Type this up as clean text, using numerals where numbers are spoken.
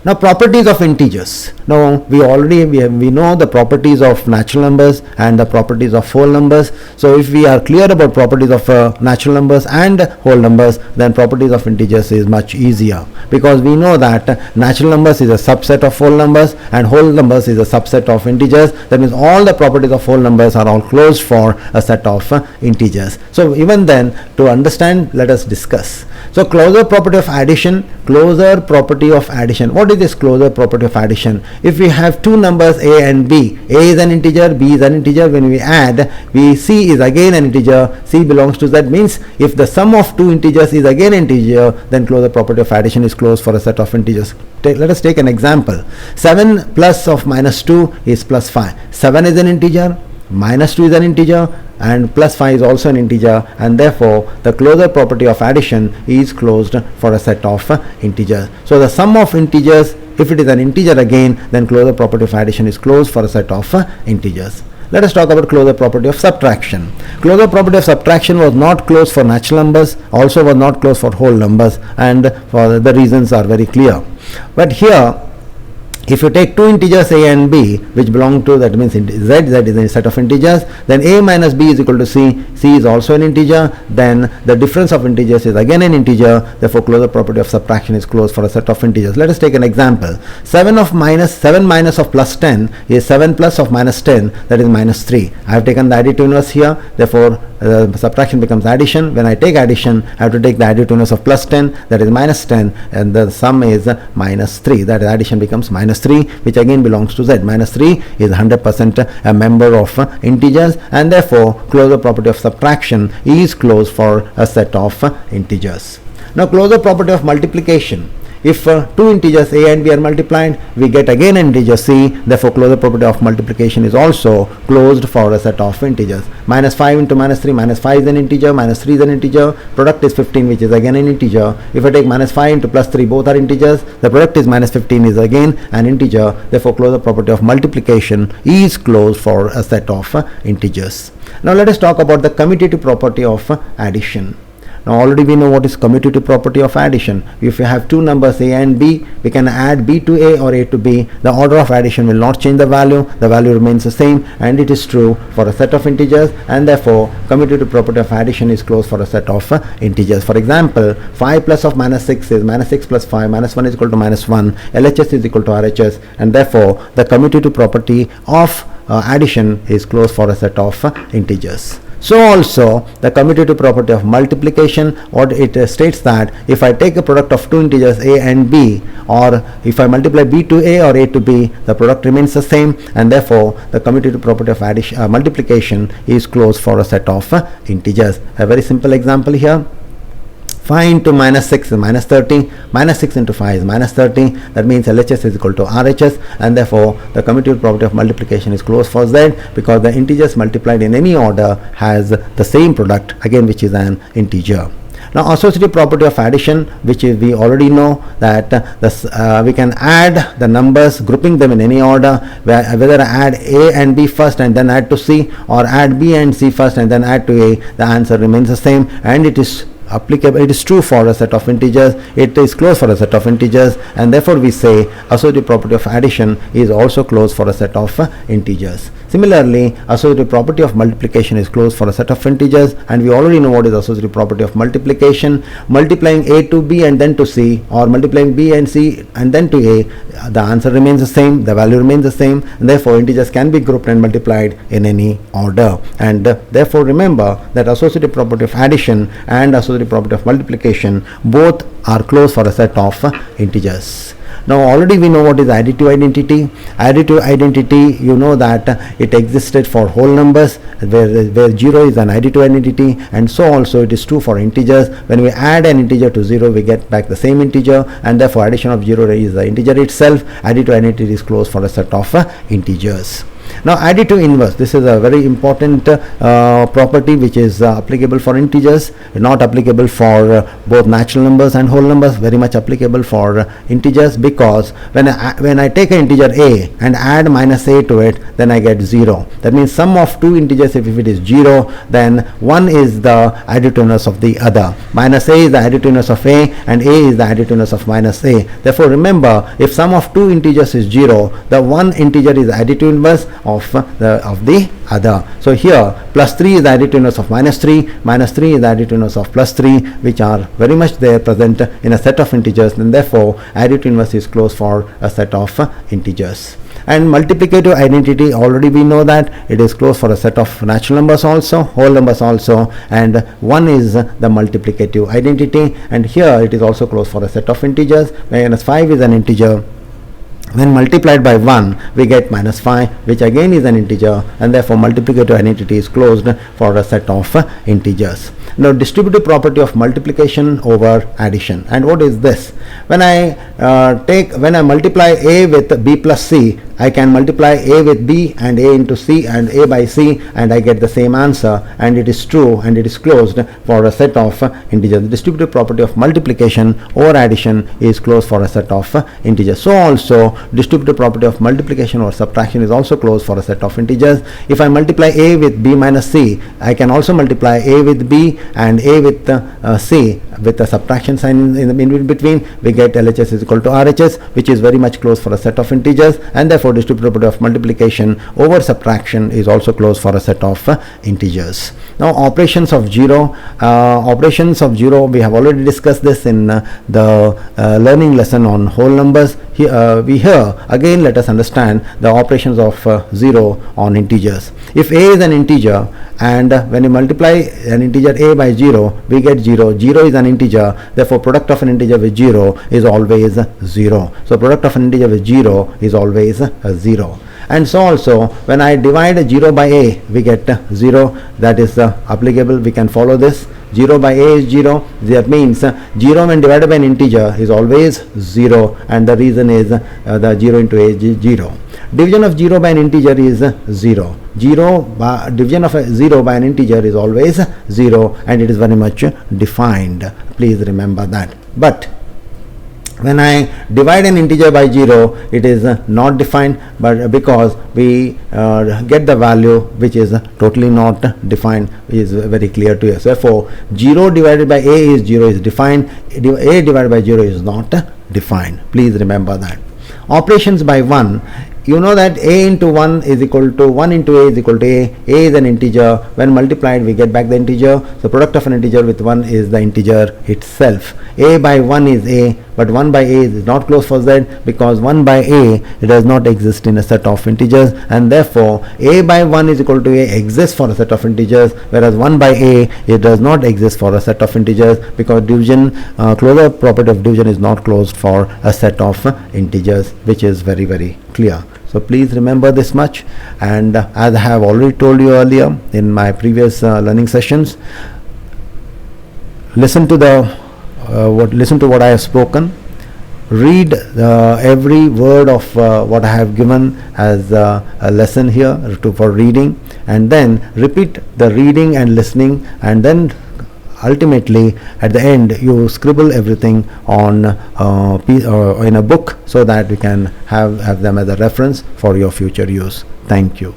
Now, properties of integers. Now, we know the properties of natural numbers and the properties of whole numbers. So, if we are clear about properties of natural numbers and whole numbers, then properties of integers is much easier, because we know that natural numbers is a subset of whole numbers and whole numbers is a subset of integers. That means all the properties of whole numbers are all closed for a set of integers. So, even then, to understand, let us discuss. So, closure property of addition. Closure property of addition. What is this closure property of addition? If we have two numbers a and b, a is an integer, b is an integer, when we add, c is again an integer, c belongs to z, means if the sum of two integers is again an integer, then closure property of addition is closed for a set of integers. Let us take an example. 7 plus of minus 2 is plus 5. 7 is an integer, minus 2 is an integer, and plus 5 is also an integer, and therefore the closure property of addition is closed for a set of integers. So the sum of integers, if it is an integer again, then closure property of addition is closed for a set of integers. Let us talk about closure property of subtraction. Closure property of subtraction was not closed for natural numbers, also was not closed for whole numbers, and for the reasons are very clear. But here, if you take two integers a and b which belong to, that means z is a set of integers, then a minus b is equal to c, c is also an integer, then the difference of integers is again an integer, therefore closure property of subtraction is closed for a set of integers. Let us take an example. 7 minus of plus 10 is 7 plus of minus 10, that is minus 3. I have taken the additive inverse here, therefore subtraction becomes addition. When I take addition, I have to take the additive inverse of plus 10, that is minus 10, and the sum is minus 3, that is addition becomes minus 3, which again belongs to z. Minus 3 is 100% a member of integers, and therefore closure property of subtraction is closed for a set of integers. Now, closure property of multiplication. If two integers a and b are multiplied, we get again an integer c, therefore closure property of multiplication is also closed for a set of integers. Minus 5 into minus 3, minus 5 is an integer, minus 3 is an integer, product is 15, which is again an integer. If I take minus 5 into plus 3, both are integers, the product is minus 15 is again an integer, therefore closure property of multiplication is closed for a set of integers. Now let us talk about the commutative property of addition. Now already we know what is commutative property of addition. If you have two numbers a and b, we can add b to a or a to b. The order of addition will not change the value remains the same, and it is true for a set of integers, and therefore commutative property of addition is closed for a set of integers. For example, 5 plus of minus 6 is minus 6 plus 5, minus 1 is equal to minus 1, LHS is equal to RHS, and therefore the commutative property of addition is closed for a set of integers. So also the commutative property of multiplication, what it states that if I take a product of two integers a and b, or if I multiply b to a or a to b, the product remains the same, and therefore the commutative property of addition, multiplication is closed for a set of integers. A very simple example here. 5 into minus 6 is minus 30, minus 6 into 5 is minus 30, that means LHS is equal to RHS, and therefore the commutative property of multiplication is closed for Z, because the integers multiplied in any order has the same product, again which is an integer. Now associative property of addition, which is we already know that we can add the numbers, grouping them in any order, whether I add a and b first and then add to c, or add b and c first and then add to a, the answer remains the same, and it is applicable, it is true for a set of integers, it is closed for a set of integers, and therefore we say associative property of addition is also closed for a set of integers. Similarly, associative property of multiplication is closed for a set of integers, and we already know what is associative property of multiplication. Multiplying a to b and then to c, or multiplying b and c and then to a, the answer remains the same, the value remains the same, and therefore integers can be grouped and multiplied in any order. And therefore remember that associative property of addition and associative property of multiplication both are closed for a set of integers. Now already we know what is additive identity. Additive identity, you know that it existed for whole numbers where 0 is an additive identity, and so also it is true for integers. When we add an integer to 0, we get back the same integer, and therefore addition of 0 is the integer itself. Additive identity is closed for a set of integers. Now additive inverse, this is a very important property which is applicable for integers, not applicable for both natural numbers and whole numbers, very much applicable for integers, because when I take an integer a and add minus a to it, then I get 0. That means sum of two integers, if it is 0, then one is the additive inverse of the other. Minus a is the additive inverse of a and a is the additive inverse of minus a. Therefore remember, if sum of two integers is 0, the one integer is the additive inverse of the other. So here plus 3 is the additive inverse of minus 3, minus 3 is the additive inverse of plus 3, which are very much there present in a set of integers, and therefore additive inverse is closed for a set of integers. And multiplicative identity, already we know that it is closed for a set of natural numbers also, whole numbers also, and 1 is the multiplicative identity, and here it is also closed for a set of integers, whereas 5 is an integer. When multiplied by 1, we get minus 5, which again is an integer, and therefore multiplicative identity is closed for a set of integers. Now distributive property of multiplication over addition. And what is this? When I multiply a with b plus c, I can multiply a with b and a into c and a by c, and I get the same answer, and it is true and it is closed for a set of integers. The distributive property of multiplication over addition is closed for a set of integers. So also distributive property of multiplication or subtraction is also closed for a set of integers. If I multiply a with b minus c, I can also multiply a with b and a with c with a subtraction sign in between. We get LHS is equal to RHS, which is very much closed for a set of integers, and therefore distributive property of multiplication over subtraction is also closed for a set of integers. Now operations of 0. Operations of 0, we have already discussed this in the learning lesson on whole numbers. Here again let us understand the operations of 0 on integers. If a is an integer, and when you multiply an integer a by 0, we get 0. 0 is an integer, therefore product of an integer with 0 is always 0. So product of an integer with 0 is always 0. And so also when I divide 0 by a, we get 0. That is applicable. We can follow this. 0 by a is 0. That means 0 when divided by an integer is always 0, and the reason is the 0 into a is 0. Division of 0 by an integer is 0. Division of 0 by an integer is always 0, and it is very much defined. Please remember that. But when I divide an integer by 0, it is not defined, but because we get the value which is totally not defined, is very clear to us. Therefore 0 divided by a is 0 is defined, a divided by 0 is not defined. Please remember that. Operations by 1. You know that a into 1 is equal to 1 into a is equal to a. A is an integer. When multiplied, we get back the integer. So product of an integer with 1 is the integer itself. A by 1 is a, but 1 by a is not closed for z, because 1 by a, it does not exist in a set of integers, and therefore a by 1 is equal to a exists for a set of integers, whereas 1 by a, it does not exist for a set of integers, because division, closure property of division is not closed for a set of integers, which is very, very clear. So please remember this much, and as I have already told you earlier in my previous learning sessions, listen to what I have spoken, read every word of what I have given as a lesson here for reading, and then repeat the reading and listening, and then ultimately at the end you scribble everything on in a book, so that you can have them as a reference for your future use. Thank you.